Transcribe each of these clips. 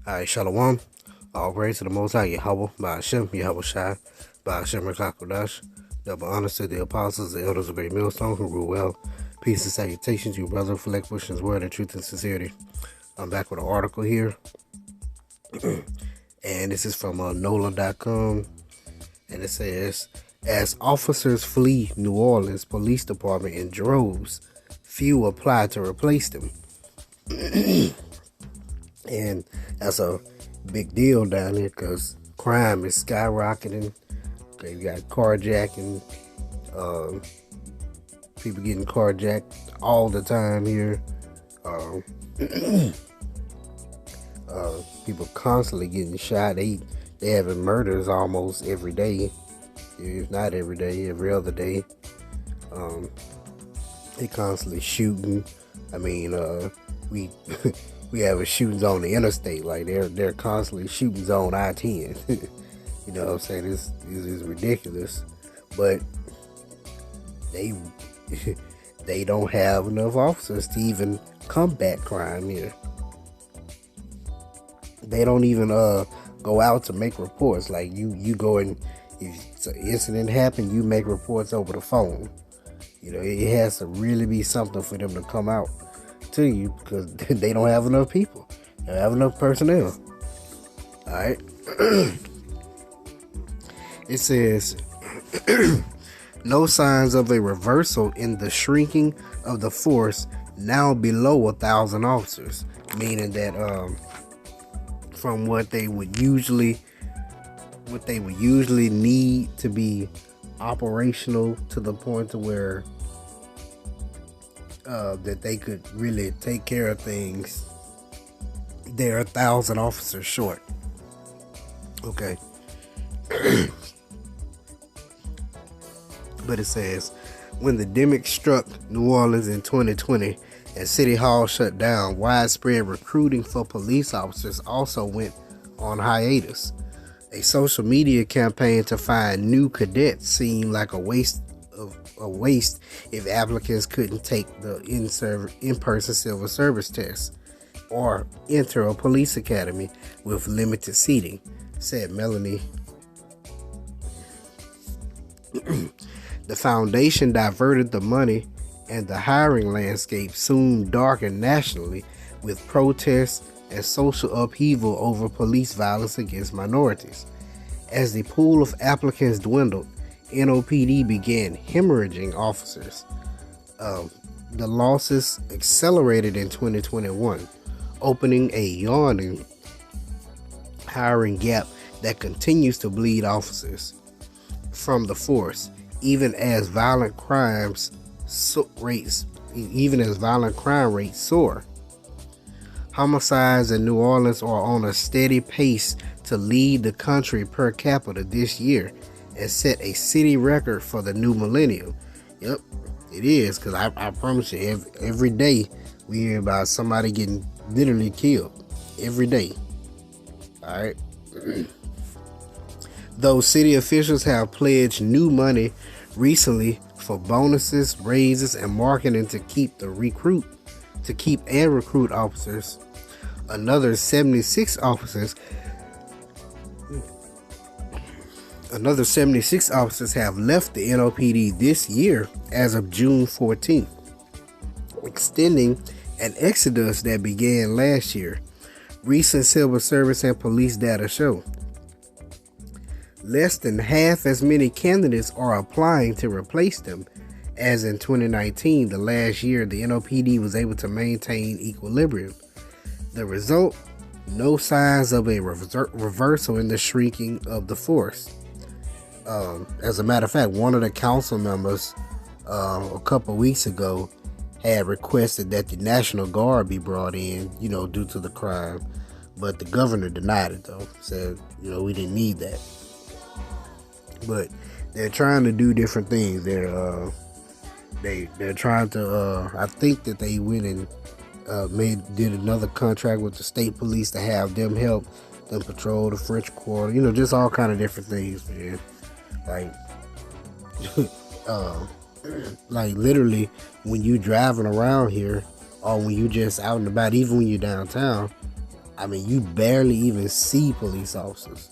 Alright, Shalom. All praise to the Most High Yahweh, by Hashem, Yahweh Shai, by Hashem Rakakodash. Double honors to the apostles, the elders of Great Millstone who rule well. Peace and salutations to you, brother, for like wishes, word of truth and sincerity. I'm back with an article here. And this is from NOLA.com. And it says, as officers flee New Orleans Police Department in droves, few apply to replace them. And that's a big deal down here because crime is skyrocketing. Okay, you got carjacking, people getting carjacked all the time here. People constantly getting shot. They having murders almost every day, if not every day, every other day. They constantly shooting. I mean, we we having shootings on the interstate. Like they're constantly shootings on I-10. You know what I'm saying? This is ridiculous. But they don't have enough officers to even combat crime here. They don't even go out to make reports. Like you go and if an incident happened, you make reports over the phone. You know, it has to really be something for them to come out to you because they don't have enough people. They don't have enough personnel. Alright. It says no signs of a reversal in the shrinking of the force, now below 1,000 officers. Meaning that from what they would usually need to be operational to the point to where that they could really take care of things, they're 1,000 officers short. Okay. But it says when the demic struck New Orleans in 2020 and City Hall shut down, widespread recruiting for police officers also went on hiatus. A social media campaign to find new cadets seemed like a waste if applicants couldn't take the in-person civil service test or enter a police academy with limited seating, said Melanie. The foundation diverted the money, and the hiring landscape soon darkened nationally with protests and social upheaval over police violence against minorities. As the pool of applicants dwindled, NOPD began hemorrhaging officers. The losses accelerated in 2021, opening a yawning hiring gap that continues to bleed officers from the force, even as violent crime rates soar. Homicides in New Orleans are on a steady pace to lead the country per capita this year and set a city record for the new millennium. Yep, it is, because I promise you, every day we hear about somebody getting literally killed. Every day. Alright. Though city officials have pledged new money recently for bonuses, raises, and marketing to keep and recruit officers, another 76 officers have left the NOPD this year as of June 14th, extending an exodus that began last year. Recent civil service and police data show less than half as many candidates are applying to replace them as in 2019, the last year the NOPD was able to maintain equilibrium. The result, no signs of a reversal in the shrinking of the force. As a matter of fact, one of the council members a couple weeks ago had requested that the National Guard be brought in, due to the crime. But the governor denied it, though. Said, we didn't need that. But they're trying to do different things. They're trying to. I think that they went and did another contract with the state police to have them help them patrol the French Quarter. Just all kind of different things, man. Like literally, when you driving around here, or when you just out and about, even when you're downtown, I mean, you barely even see police officers.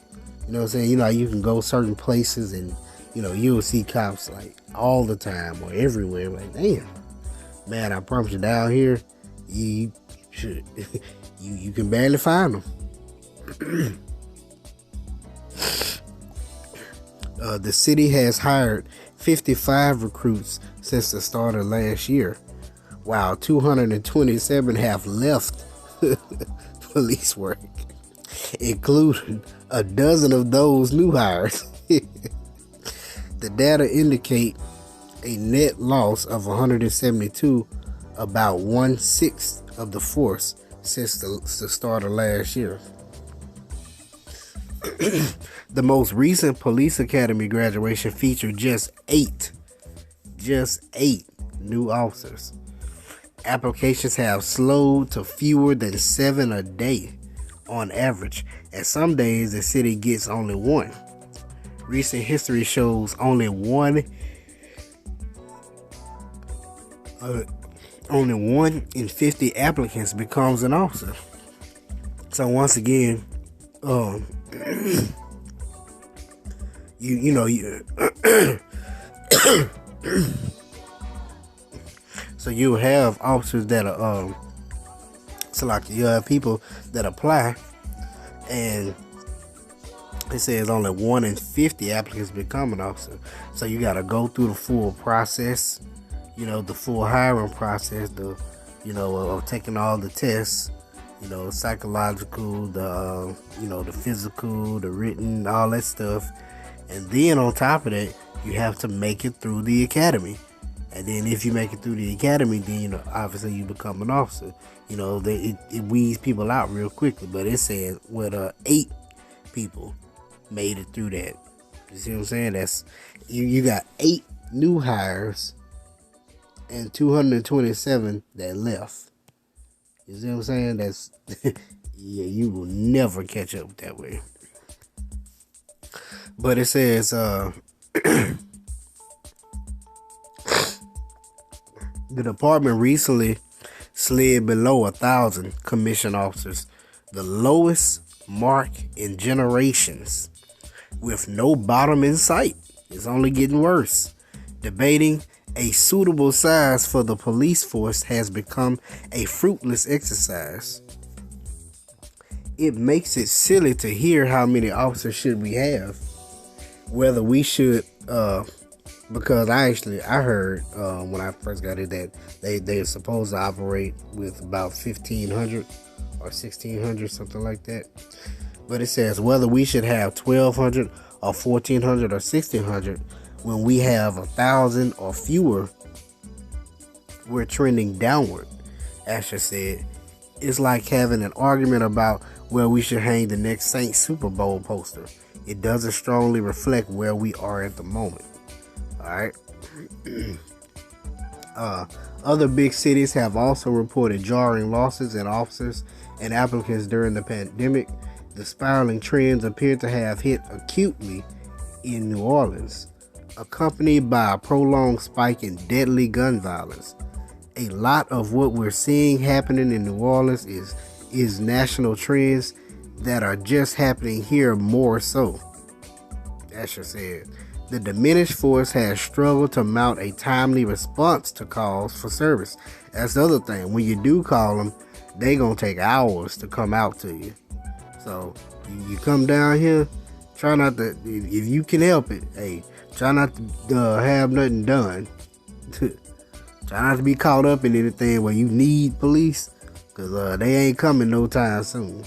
You know what I'm saying? You know, you can go certain places and, you know, you'll see cops like all the time or everywhere. Like, damn, man, I promise you, down here, you should, you can barely find them. The city has hired 55 recruits since the start of last year, while 227 have left police work, including a dozen of those new hires. The data indicate a net loss of 172, about 1/6 of the force since the start of last year. The most recent police academy graduation featured just eight new officers. Applications have slowed to fewer than 7 a day on average, and some days the city gets only one. Recent history shows only one in 50 applicants becomes an officer. So once again, so you have officers that are so like you have people that apply, and it says only 1 in 50 applicants become an officer. So you got to go through the full process, you know, the full hiring process, of taking all the tests, you know, psychological, the physical, the written, all that stuff. And then on top of that, you have to make it through the academy. And then if you make it through the academy, then, you know, obviously you become an officer. You know, it weeds people out real quickly. But it said with 8 people made it through that. You see what I'm saying? That's you got 8 new hires and 227 that left. You see what I'm saying? That's yeah, you will never catch up that way. But it says the department recently slid below 1,000 commissioned officers, the lowest mark in generations, with no bottom in sight. It's only getting worse. Debating a suitable size for the police force has become a fruitless exercise. It makes it silly to hear how many officers should we have, whether we should, because I heard when I first got it that they're supposed to operate with about 1,500 or 1,600, something like that. But it says whether we should have 1,200 or 1,400 or 1,600 when we have 1,000 or fewer. We're trending downward. Asher said, "It's like having an argument about where we should hang the next Saints Super Bowl poster. It doesn't strongly reflect where we are at the moment." Alright. Other big cities have also reported jarring losses in officers and applicants during the pandemic. The spiraling trends appear to have hit acutely in New Orleans, accompanied by a prolonged spike in deadly gun violence. A lot of what we're seeing happening in New Orleans is national trends that are just happening here more so. Asher said, the diminished force has struggled to mount a timely response to calls for service. That's the other thing. When you do call them, they gonna take hours to come out to you. So you come down here, try not to, if you can help it, hey, try not to have nothing done. Try not to be caught up in anything where you need police, because they ain't coming no time soon.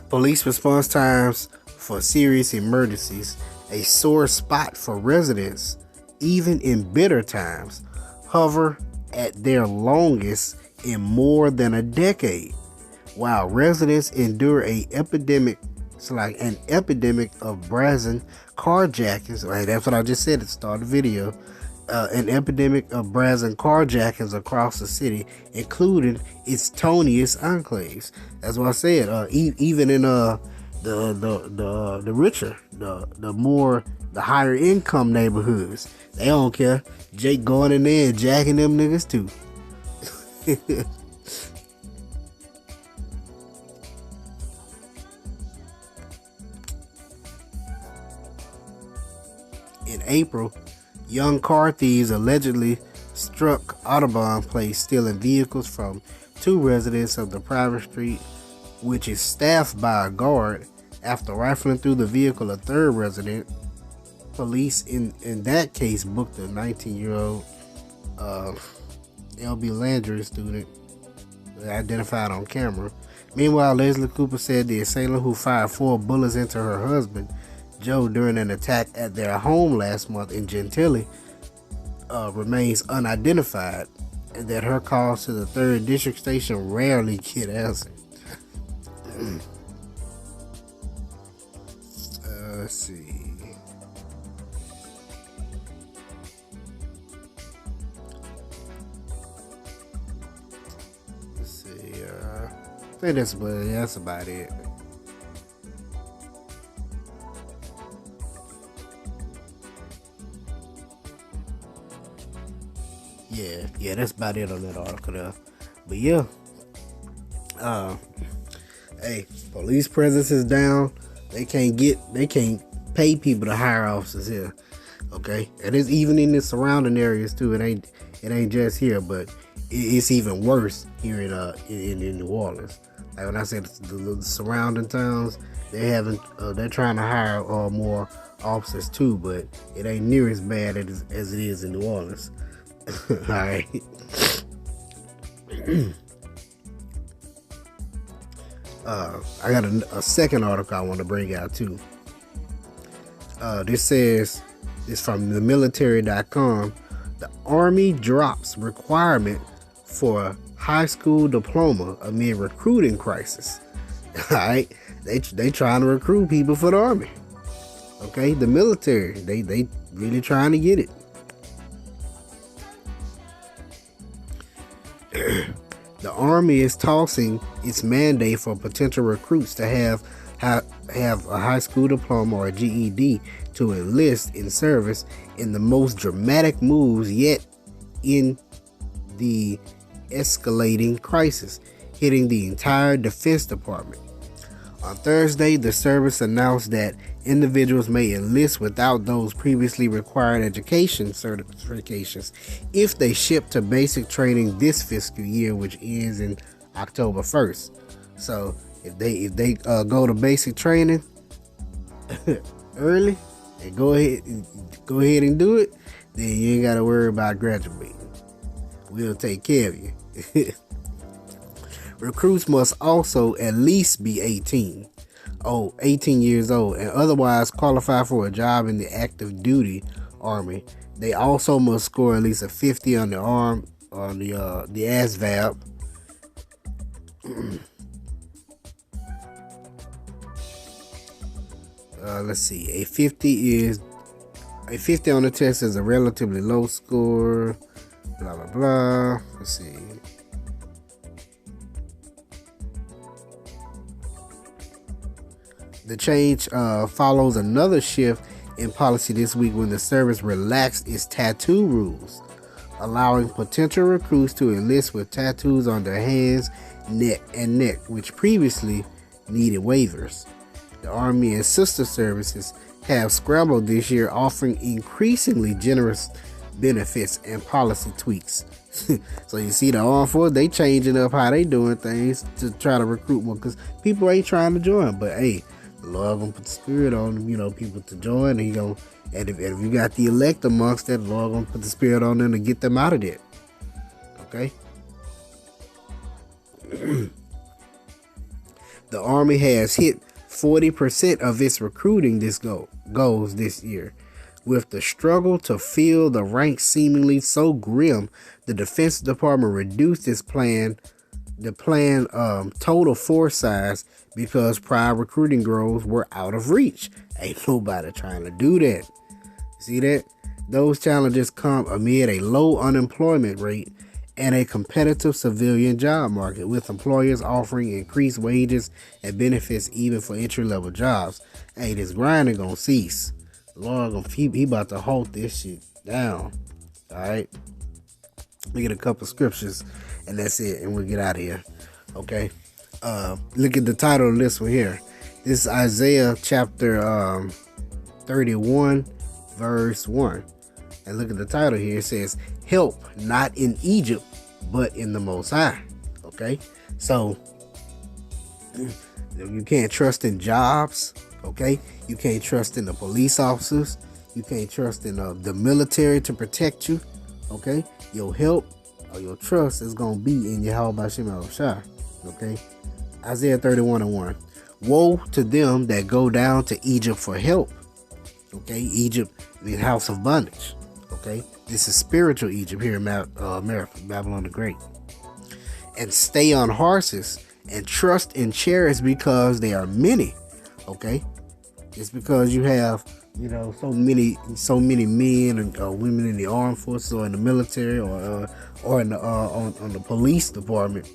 Police response times for serious emergencies, a sore spot for residents, even in bitter times, hover at their longest in more than a decade, while residents endure an epidemic of brazen carjackings. Right, that's what I just said at the start of the video. An epidemic of brazen carjackings across the city, including its toniest enclaves. That's what I said. Even in the richer, the higher income neighborhoods, they don't care. Jake going in there and jacking them niggas too. In April, young car thieves allegedly struck Audubon Place, stealing vehicles from two residents of the private street, which is staffed by a guard. After rifling through the vehicle, a third resident, police in that case booked a 19-year-old LB Landry student identified on camera. Meanwhile, Leslie Cooper said the assailant, who fired 4 bullets into her husband, Joe, during an attack at their home last month in Gentilly, remains unidentified, and that her calls to the 3rd District Station rarely get answered. Let's see. I think that's about it. Yeah, that's about it on that article there. But yeah, hey, police presence is down. They can't pay people to hire officers here. Okay, and it's even in the surrounding areas too. It ain't just here, but it's even worse here in New Orleans. Like when I said the surrounding towns, they're trying to hire more officers too, but it ain't near as bad as it is in New Orleans. All right. I got a second article I want to bring out too. This says, it's from themilitary.com. The Army drops requirement for high school diploma amid recruiting crisis. All right, they trying to recruit people for the Army. Okay, the military, they really trying to get it. The Army is tossing its mandate for potential recruits to have a high school diploma or a GED to enlist in service in the most dramatic moves yet in the escalating crisis hitting the entire Defense Department. On Thursday, the service announced that individuals may enlist without those previously required education certifications if they ship to basic training this fiscal year, which ends in October 1st. So if they go to basic training early and go ahead and do it, then you ain't got to worry about graduating. We'll take care of you. Recruits must also at least be 18 years old and otherwise qualify for a job in the active duty Army. They also must score at least a 50 on the ASVAB. Let's see. A 50 on the test is a relatively low score. Blah blah blah. Let's see. The change follows another shift in policy this week when the service relaxed its tattoo rules, allowing potential recruits to enlist with tattoos on their hands, neck, which previously needed waivers. The Army and sister services have scrambled this year, offering increasingly generous benefits and policy tweaks. So you see, the Armed Forces, they changing up how they doing things to try to recruit more, because people ain't trying to join. But hey, the Lord gonna put the spirit on them, people to join. And if you got the elect amongst that, the Lord gonna put the spirit on them to get them out of there. Okay. The Army has hit 40% of its recruiting goals this year. With the struggle to fill the ranks seemingly so grim, the Defense Department reduced its planned total force size because prior recruiting goals were out of reach. Ain't nobody trying to do that. See that? Those challenges come amid a low unemployment rate and a competitive civilian job market, with employers offering increased wages and benefits even for entry-level jobs. Hey, this grinding gonna cease. Lord, he about to halt this shit down. Alright? We get a couple scriptures and that's it, and we'll get out of here. Okay? Look at the title of this one here. This is Isaiah chapter 31, verse 1. And look at the title here. It says, help not in Egypt, but in the Most High. Okay? So, you can't trust in jobs. Okay? You can't trust in the police officers. You can't trust in the military to protect you. Okay? Your help or your trust is going to be in Yahweh B'Shem Yahushua. Okay? Isaiah 31:1. Woe to them that go down to Egypt for help. Okay? Egypt, the house of bondage. Okay? This is spiritual Egypt here in America, Babylon the Great. And stay on horses and trust in chariots because they are many. Okay? It's because you have, so many men and women in the armed forces or in the military or in the on the police department.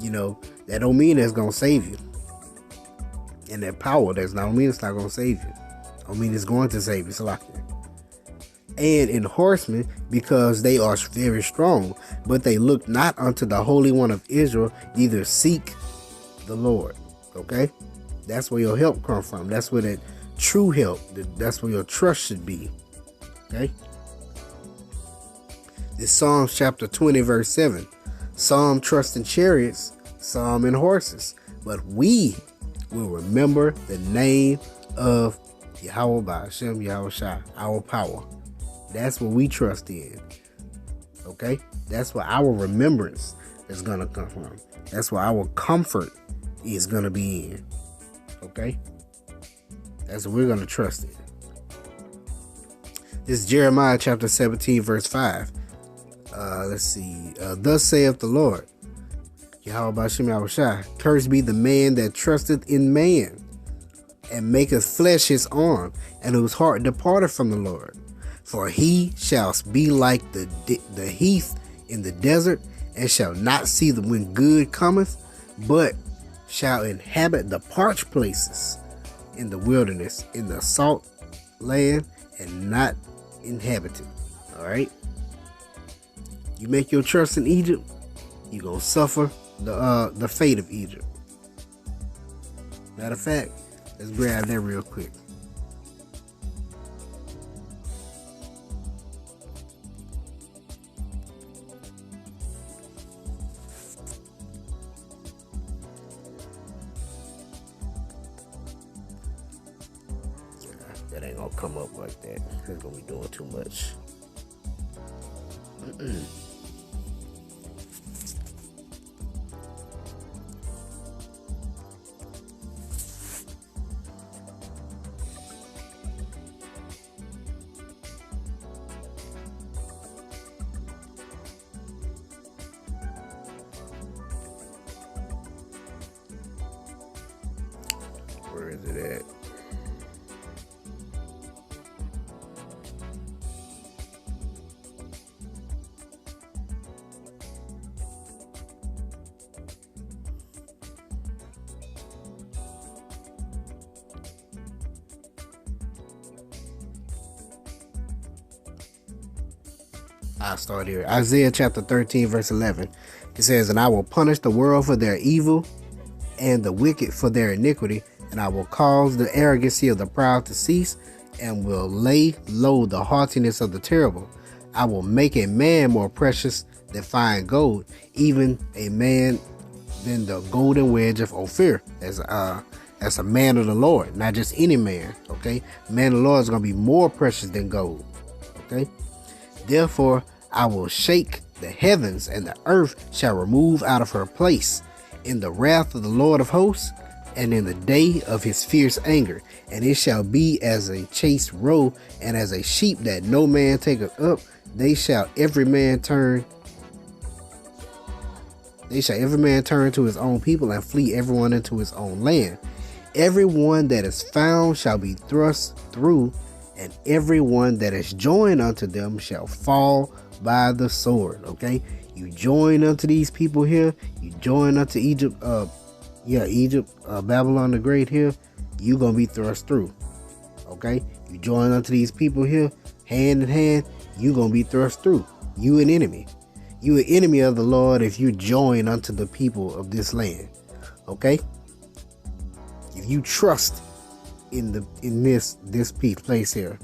That don't mean that's gonna save you. And that power don't mean it's not gonna save you. I mean it's going to save you. It's like that. And in horsemen, because they are very strong, but they look not unto the Holy One of Israel, neither seek the Lord. Okay? That's where your help comes from. That's where that true help, that's where your trust should be. Okay? This Psalms chapter 20, verse 7. Some trust in chariots, some in horses, but we will remember the name of Yahweh B'Shem Yahushua, our power. That's what we trust in. Okay? That's where our remembrance is going to come from. That's where our comfort is going to be in. Okay? That's what we're going to trust in. This is Jeremiah chapter 17, verse 5. Let's see. Thus saith the Lord, Yahweh B'Shem Yahushua, cursed be the man that trusteth in man, and maketh flesh his arm, and whose heart departeth from the Lord. For he shall be like the heath in the desert, and shall not see when good cometh, but shall inhabit the parched places in the wilderness, in the salt land, and not inhabited. All right. You make your trust in Egypt, you're gonna suffer the fate of Egypt. Matter of fact, let's grab that real quick. That ain't gonna come up like that. It's gonna be doing too much. Where is it at? I'll start here. Isaiah chapter 13, verse 11. It says, and I will punish the world for their evil and the wicked for their iniquity, and I will cause the arrogancy of the proud to cease, and will lay low the haughtiness of the terrible. I will make a man more precious than fine gold, even a man than the golden wedge of Ophir. As a man of the Lord, not just any man. Okay, man of the Lord is going to be more precious than gold. Okay, therefore I will shake the heavens, and the earth shall remove out of her place in the wrath of the Lord of hosts, and in the day of his fierce anger. And it shall be as a chased roe, and as a sheep that no man taketh up. They shall every man turn to his own people, and flee everyone into his own land. Everyone that is found shall be thrust through, and everyone that is joined unto them shall fall by the sword. Okay, you join unto these people here, you join unto Egypt, Babylon the Great here, you gonna be thrust through. Okay, you join unto these people here, hand in hand, you gonna be thrust through. You an enemy of the Lord if you join unto the people of this land. Okay, if you trust in this place here,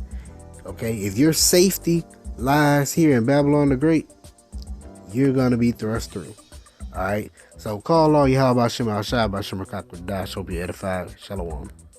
Okay, if your safety lies here in Babylon the Great, you're gonna be thrust through. All right. So call all Yahweh Shem Al Shai by Shem Dash. Hope you edified. Shalom.